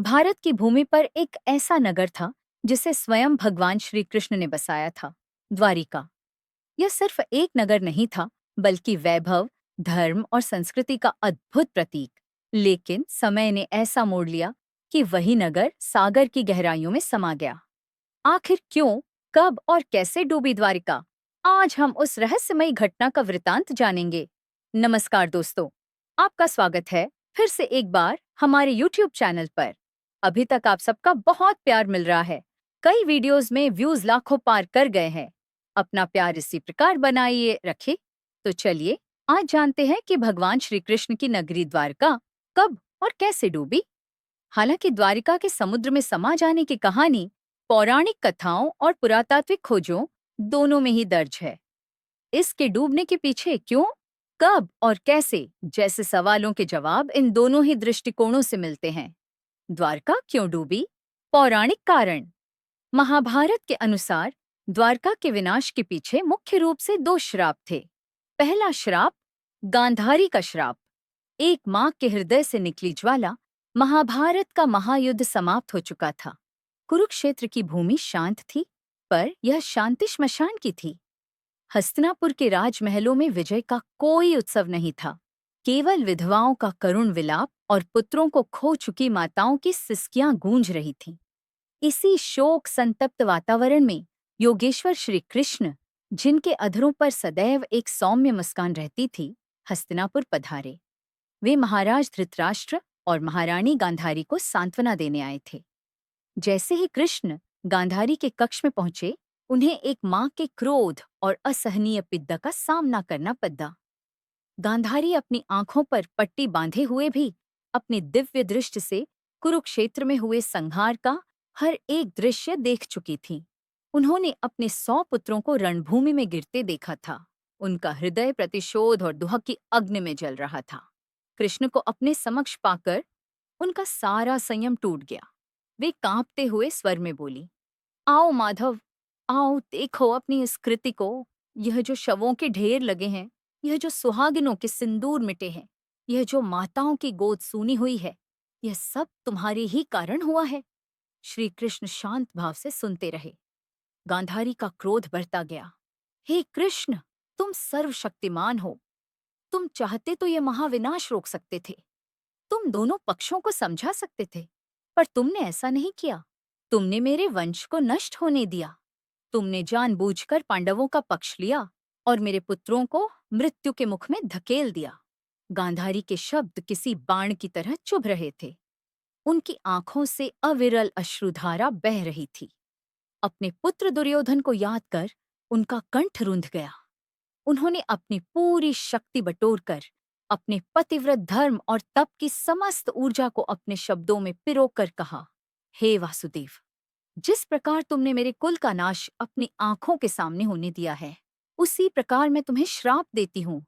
भारत की भूमि पर एक ऐसा नगर था जिसे स्वयं भगवान श्री कृष्ण ने बसाया था, द्वारिका। यह सिर्फ एक नगर नहीं था, बल्कि वैभव, धर्म और संस्कृति का अद्भुत प्रतीक। लेकिन समय ने ऐसा मोड़ लिया कि वही नगर सागर की गहराइयों में समा गया। आखिर क्यों, कब और कैसे डूबी द्वारिका? आज हम उस रहस्यमयी घटना का वृतांत जानेंगे। नमस्कार दोस्तों, आपका स्वागत है फिर से एक बार हमारे YouTube चैनल पर। अभी तक आप सबका बहुत प्यार मिल रहा है। कई वीडियोस में व्यूज लाखों पार कर गए हैं। अपना प्यार इसी प्रकार बनाइए रखें। तो चलिए आज जानते हैं कि भगवान श्री कृष्ण की नगरी द्वारका कब और कैसे डूबी। हालांकि द्वारिका के समुद्र में समा जाने की कहानी पौराणिक कथाओं और पुरातात्विक खोजों दोनों में ही दर्ज है। इसके डूबने के पीछे क्यों, कब और कैसे जैसे सवालों के जवाब इन दोनों ही दृष्टिकोणों से मिलते हैं। द्वारका क्यों डूबी? पौराणिक कारण। महाभारत के अनुसार द्वारका के विनाश के पीछे मुख्य रूप से दो श्राप थे। पहला श्राप, गांधारी का श्राप। एक मां के हृदय से निकली ज्वाला। महाभारत का महायुद्ध समाप्त हो चुका था। कुरुक्षेत्र की भूमि शांत थी, पर यह शांति श्मशान की थी। हस्तिनापुर के राजमहलों में विजय का कोई उत्सव नहीं था। केवल विधवाओं का करुण विलाप और पुत्रों को खो चुकी माताओं की सिसकियां गूंज रही थीं। इसी शोक संतप्त वातावरण में योगेश्वर श्री कृष्ण, जिनके अधरों पर सदैव एक सौम्य मुस्कान रहती थी, हस्तिनापुर पधारे। वे महाराज धृतराष्ट्र और महारानी गांधारी को सांत्वना देने आए थे। जैसे ही कृष्ण गांधारी के कक्ष में पहुंचे, उन्हें एक मां के क्रोध और असहनीय पिद्दा का सामना करना पड़ा। गांधारी अपनी आंखों पर पट्टी बांधे हुए भी अपनी दिव्य दृष्टि से कुरुक्षेत्र में हुए संहार का हर एक दृश्य देख चुकी थी। उन्होंने अपने 100 पुत्रों को रणभूमि में गिरते देखा था। उनका हृदय प्रतिशोध और दुह की अग्नि में जल रहा था। कृष्ण को अपने समक्ष पाकर उनका सारा संयम टूट गया। वे कांपते हुए स्वर में बोली, आओ माधव, आओ देखो अपनी इस कृति को। यह जो शवों के ढेर लगे हैं, यह जो सुहागिनों के सिंदूर मिटे हैं, यह जो माताओं की गोद सूनी हुई है, यह सब तुम्हारे ही कारण हुआ है। श्री कृष्ण शांत भाव से सुनते रहे। गांधारी का क्रोध बढ़ता गया। हे कृष्ण, तुम सर्वशक्तिमान हो। तुम चाहते तो यह महाविनाश रोक सकते थे। तुम दोनों पक्षों को समझा सकते थे, पर तुमने ऐसा नहीं किया। तुमने मेरे वंश को नष्ट होने दिया। तुमने जानबूझकर पांडवों का पक्ष लिया और मेरे पुत्रों को मृत्यु के मुख में धकेल दिया। गांधारी के शब्द किसी बाण की तरह चुभ रहे थे। उनकी आंखों से अविरल अश्रुधारा बह रही थी। अपने पुत्र दुर्योधन को याद कर उनका कंठ रुंध गया। उन्होंने अपनी पूरी शक्ति बटोरकर अपने पतिव्रत धर्म और तप की समस्त ऊर्जा को अपने शब्दों में पिरोकर कहा, हे वासुदेव, जिस प्रकार तुमने मेरे कुल का नाश अपनी आंखों के सामने होने दिया है, उसी प्रकार मैं तुम्हें श्राप देती हूँ।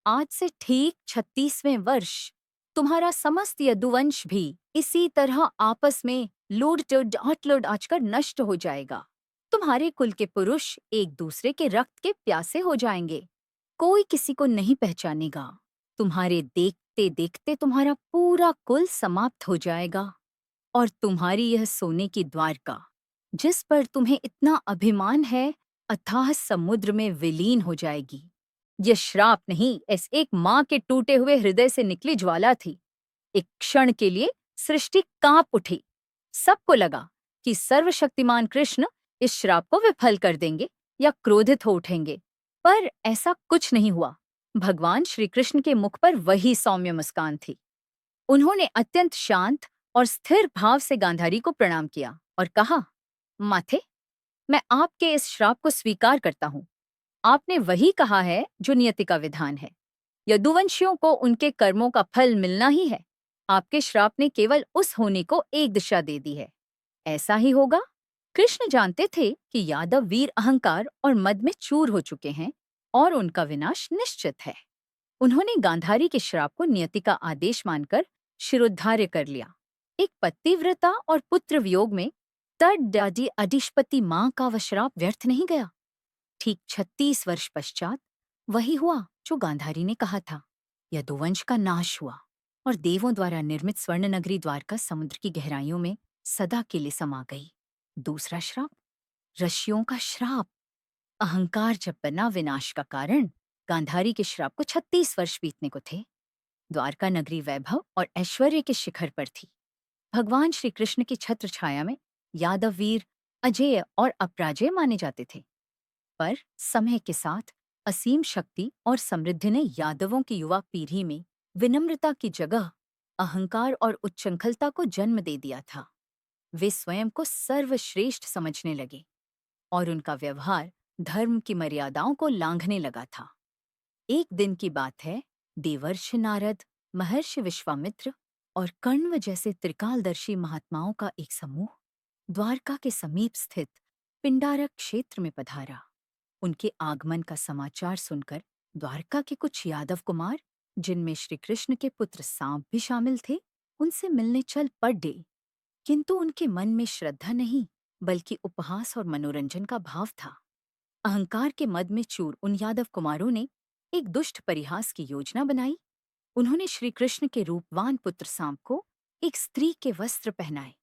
आज से ठीक 36वें वर्ष तुम्हारा समस्त यदुवंश भी इसी तरह आपस में लोड आचकर नष्ट हो जाएगा। तुम्हारे कुल के पुरुष एक दूसरे के रक्त के प्यासे हो जाएंगे। कोई किसी को नहीं पहचानेगा। तुम्हारे देखते देखते तुम्हारा पूरा कुल समाप्त हो जाएगा और तुम्हारी यह सोने की द्वारका, जिस पर तुम्हें इतना अभिमान है, अथाह समुद्र में विलीन हो जाएगी। यह श्राप नहीं, इस एक मां के टूटे हुए हृदय से निकली ज्वाला थी। एक क्षण के लिए सृष्टि कांप उठी। सबको लगा कि सर्वशक्तिमान कृष्ण इस श्राप को विफल कर देंगे या क्रोधित हो उठेंगे, पर ऐसा कुछ नहीं हुआ। भगवान श्री कृष्ण के मुख पर वही सौम्य मुस्कान थी। उन्होंने अत्यंत शांत और स्थिर भाव से गांधारी को प्रणाम किया और कहा, माथे, मैं आपके इस श्राप को स्वीकार करता हूँ। आपने वही कहा है जो नियति का विधान है। यदुवंशियों को उनके कर्मों का फल मिलना ही है। आपके श्राप ने केवल उस होने को एक दिशा दे दी है। ऐसा ही होगा। कृष्ण जानते थे कि यादव वीर अहंकार और मद में चूर हो चुके हैं और उनका विनाश निश्चित है। उन्होंने गांधारी के श्राप को नियति का आदेश मानकर शिरोद्धार्य कर लिया। एक पतिव्रता और पुत्र वियोग में तड़डाडी अधिष्पति मां का वह श्राप व्यर्थ नहीं गया। ठीक 36 वर्ष पश्चात वही हुआ जो गांधारी ने कहा था। यदुवंश का नाश हुआ और देवों द्वारा निर्मित स्वर्ण नगरी द्वारका समुद्र की गहराइयों में सदा के लिए समा गई। दूसरा श्राप, ऋषियों का श्राप। अहंकार जब बना विनाश का कारण, गांधारी के श्राप को 36 वर्ष बीतने को थे। द्वारका नगरी वैभव और ऐश्वर्य के शिखर पर थी। भगवान श्री कृष्ण की छत्र छाया में यादव वीर अजेय और अपराजेय माने जाते थे। पर समय के साथ असीम शक्ति और समृद्धि ने यादवों की युवा पीढ़ी में विनम्रता की जगह अहंकार और उच्छृंखलता को जन्म दे दिया था। वे स्वयं को सर्वश्रेष्ठ समझने लगे और उनका व्यवहार धर्म की मर्यादाओं को लांघने लगा था। एक दिन की बात है, देवर्षि नारद, महर्षि विश्वामित्र और कण्व जैसे त्रिकालदर्शी महात्माओं का एक समूह द्वारका के समीप स्थित पिंडारक क्षेत्र में पधारा। उनके आगमन का समाचार सुनकर द्वारका के कुछ यादव कुमार, जिनमें श्री कृष्ण के पुत्र सांब भी शामिल थे, उनसे मिलने चल पड़े। किंतु उनके मन में श्रद्धा नहीं, बल्कि उपहास और मनोरंजन का भाव था। अहंकार के मद में चूर उन यादव कुमारों ने एक दुष्ट परिहास की योजना बनाई। उन्होंने श्री कृष्ण के रूपवान पुत्र सांब को एक स्त्री के वस्त्र पहनाए,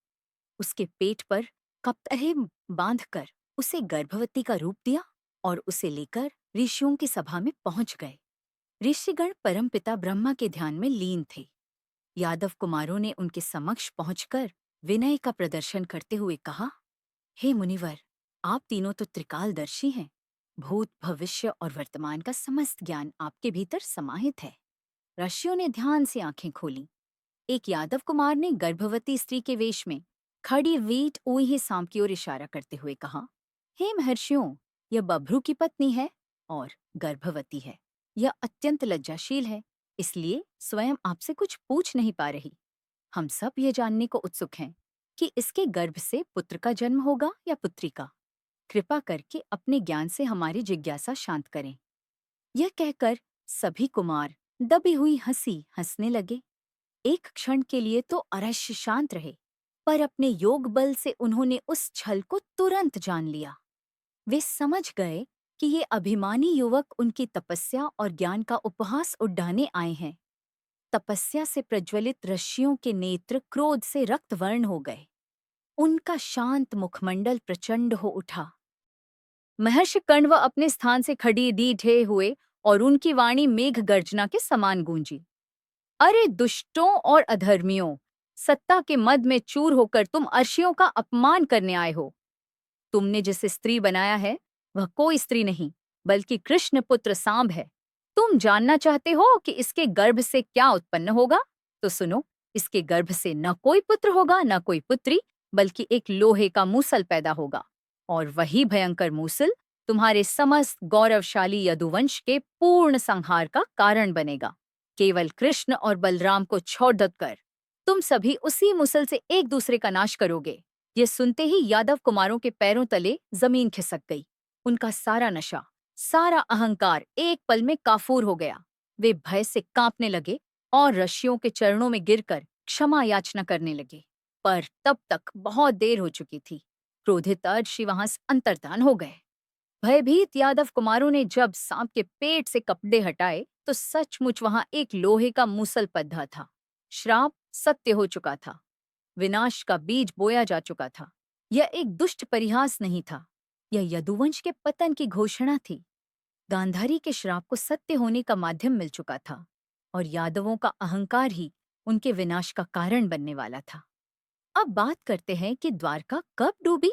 उसके पेट पर कप्तहे बांधकर उसे गर्भवती का रूप दिया और उसे लेकर ऋषियों की सभा में पहुंच गए। ऋषिगण परमपिता ब्रह्मा के ध्यान में लीन थे। यादव कुमारों ने उनके समक्ष पहुंचकर विनय का प्रदर्शन करते हुए कहा, हे मुनिवर, आप तीनों तो त्रिकालदर्शी हैं। भूत, भविष्य और वर्तमान का समस्त ज्ञान आपके भीतर समाहित है। ऋषियों ने ध्यान से आंखें खोली। एक यादव कुमार ने गर्भवती स्त्री के वेश में खड़ी वीट ऊही सांप की ओर इशारा करते हुए कहा, हे महर्षियों, यह बभ्रू की पत्नी है और गर्भवती है। यह अत्यंत लज्जाशील है, इसलिए स्वयं आपसे कुछ पूछ नहीं पा रही। हम सब ये जानने को उत्सुक हैं कि इसके गर्भ से पुत्र का जन्म होगा या पुत्री का। कृपा करके अपने ज्ञान से हमारी जिज्ञासा शांत करें। यह कहकर सभी कुमार दबी हुई हंसी हंसने लगे। एक क्षण के लिए तो अरश्य शांत रहे, पर अपने योग बल से उन्होंने उस छल को तुरंत जान लिया। वे समझ गए कि ये अभिमानी युवक उनकी तपस्या और ज्ञान का उपहास उड्डाने आए हैं। तपस्या से प्रज्वलित ऋषियों के नेत्र क्रोध से रक्तवर्ण हो गए। उनका शांत मुखमंडल प्रचंड हो उठा। महर्षि कण्व अपने स्थान से खड़ी रीढ़े हुए और उनकी वाणी मेघ गर्जना के समान गूंजी। अरे दुष्टों और अधर्मियों, सत्ता के मद में चूर होकर तुम अर्षियों का अपमान करने आए हो। तुमने जिसे स्त्री बनाया है वह कोई स्त्री नहीं, बल्कि कृष्ण पुत्र सांब है। तुम जानना चाहते हो कि इसके गर्भ से क्या उत्पन्न होगा? तो सुनो, इसके गर्भ से न कोई पुत्र होगा न कोई पुत्री, बल्कि एक लोहे का मूसल पैदा होगा, और वही भयंकर मूसल तुम्हारे समस्त गौरवशाली यदुवंश के पूर्ण संहार का कारण बनेगा। केवल कृष्ण और बलराम को छोड़ कर तुम सभी उसी मूसल से एक दूसरे का नाश करोगे। ये सुनते ही यादव कुमारों के पैरों तले जमीन खिसक गई। उनका सारा नशा, सारा अहंकार एक पल में काफूर हो गया। वे भय से कांपने लगे और ऋषियों के चरणों में गिरकर क्षमा याचना करने लगे। पर तब तक बहुत देर हो चुकी थी। क्रोधित अर्षि वहां से अंतर्धान हो गए। भयभीत यादव कुमारों ने जब सांप के पेट से कपड़े हटाए तो सचमुच वहां एक लोहे का मूसल बंधा था। श्राप सत्य हो चुका था। विनाश का बीज बोया जा चुका था। यह एक दुष्ट परिहास नहीं था, यह यदुवंश के पतन की घोषणा थी। गांधारी के श्राप को सत्य होने का माध्यम मिल चुका था और यादवों का अहंकार ही उनके विनाश का कारण बनने वाला था। अब बात करते हैं कि द्वारका कब डूबी।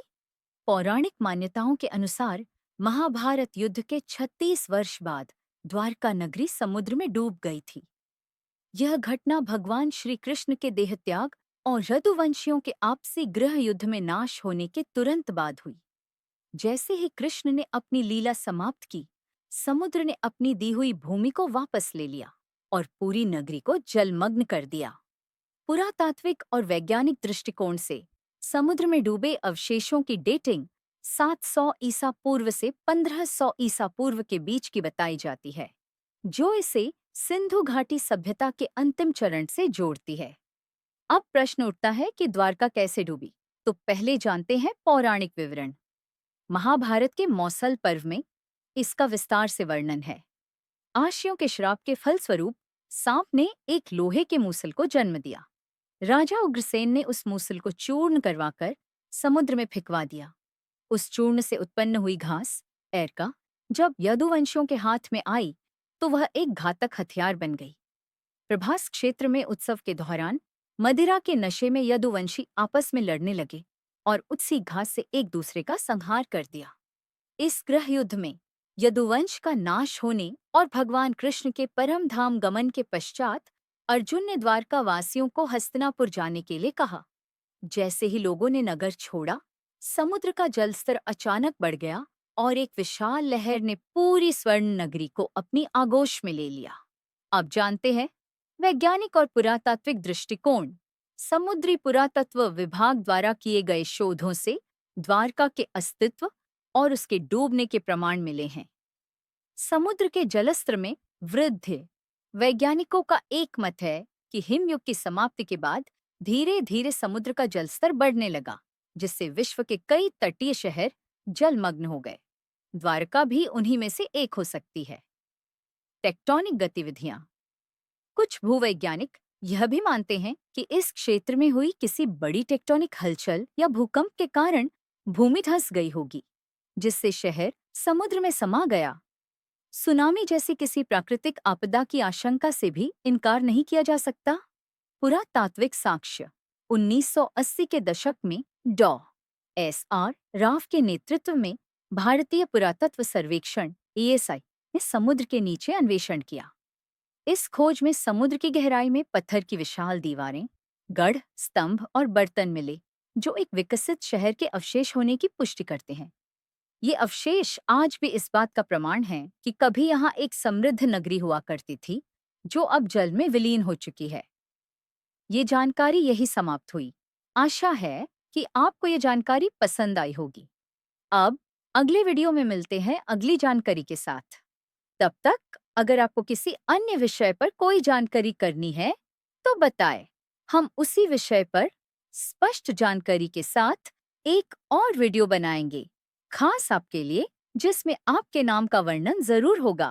पौराणिक मान्यताओं के अनुसार महाभारत युद्ध के 36 वर्ष बाद द्वारका नगरी समुद्र में डूब गई थी। यह घटना भगवान श्री कृष्ण के देहत्याग और यदुवंशियों के आपसी गृह युद्ध में नाश होने के तुरंत बाद हुई। जैसे ही कृष्ण ने अपनी लीला समाप्त की, समुद्र ने अपनी दी हुई भूमि को वापस ले लिया और पूरी नगरी को जलमग्न कर दिया। पुरातात्विक और वैज्ञानिक दृष्टिकोण से समुद्र में डूबे अवशेषों की डेटिंग 700 ईसा पूर्व से 1500 ईसा पूर्व के बीच की बताई जाती है, जो इसे सिंधु घाटी सभ्यता के अंतिम चरण से जोड़ती है। अब प्रश्न उठता है कि द्वारका कैसे डूबी। तो पहले जानते हैं पौराणिक विवरण। महाभारत के मौसल पर्व में इसका विस्तार से वर्णन है। आर्षियों के श्राप के फलस्वरूप सांप ने एक लोहे के मूसल को जन्म दिया। राजा उग्रसेन ने उस मूसल को चूर्ण करवाकर समुद्र में फेंकवा दिया। उस चूर्ण से उत्पन्न हुई घास एरका जब यदुवंशियों के हाथ में आई तो वह एक घातक हथियार बन गई। प्रभास क्षेत्र में उत्सव के दौरान मदिरा के नशे में यदुवंशी आपस में लड़ने लगे और उसी घास से एक दूसरे का संहार कर दिया। इस गृह युद्ध में यदुवंश का नाश होने और भगवान कृष्ण के परम धाम गमन के पश्चात अर्जुन ने द्वारका वासियों को हस्तिनापुर जाने के लिए कहा। जैसे ही लोगों ने नगर छोड़ा, समुद्र का जलस्तर अचानक बढ़ गया और एक विशाल लहर ने पूरी स्वर्ण नगरी को अपनी आगोश में ले लिया। अब जानते हैं वैज्ञानिक और पुरातात्विक दृष्टिकोण। समुद्री पुरातत्व विभाग द्वारा किए गए शोधों से द्वारका के अस्तित्व और उसके डूबने के प्रमाण मिले हैं। समुद्र के जलस्तर में वृद्धि। वैज्ञानिकों का एक मत है कि हिमयुग की समाप्ति के बाद धीरे धीरे समुद्र का जलस्तर बढ़ने लगा, जिससे विश्व के कई तटीय शहर जलमग्न हो गए। द्वारका भी उन्हीं में से एक हो सकती है। टेक्टोनिक गतिविधियां। कुछ भूवैज्ञानिक यह भी मानते हैं कि इस क्षेत्र में हुई किसी बड़ी टेक्टोनिक हलचल या भूकंप के कारण भूमि धंस गई होगी, जिससे शहर समुद्र में समा गया। सुनामी जैसी किसी प्राकृतिक आपदा की आशंका से भी इनकार नहीं किया जा सकता। पुरातात्विक साक्ष्य। 1980 के दशक में डॉ.एस.आर. राव के नेतृत्व में भारतीय पुरातत्व सर्वेक्षण (ASI) ने समुद्र के नीचे अन्वेषण किया। इस खोज में समुद्र की गहराई में पत्थर की विशाल दीवारें, गढ़, स्तंभ और बर्तन मिले, जो एक विकसित शहर के अवशेष होने की पुष्टि करते हैं। ये अवशेष आज भी इस बात का प्रमाण हैं कि कभी यहाँ एक समृद्ध नगरी हुआ करती थी, जो अब जल में विलीन हो चुकी है। ये जानकारी यही समाप्त हुई। आशा है कि आपको ये जानकारी पसंद आई होगी। अब अगले वीडियो में मिलते हैं अगली जानकारी के साथ। तब तक अगर आपको किसी अन्य विषय पर कोई जानकारी करनी है तो बताएं। हम उसी विषय पर स्पष्ट जानकारी के साथ एक और वीडियो बनाएंगे, खास आपके लिए, जिसमें आपके नाम का वर्णन जरूर होगा।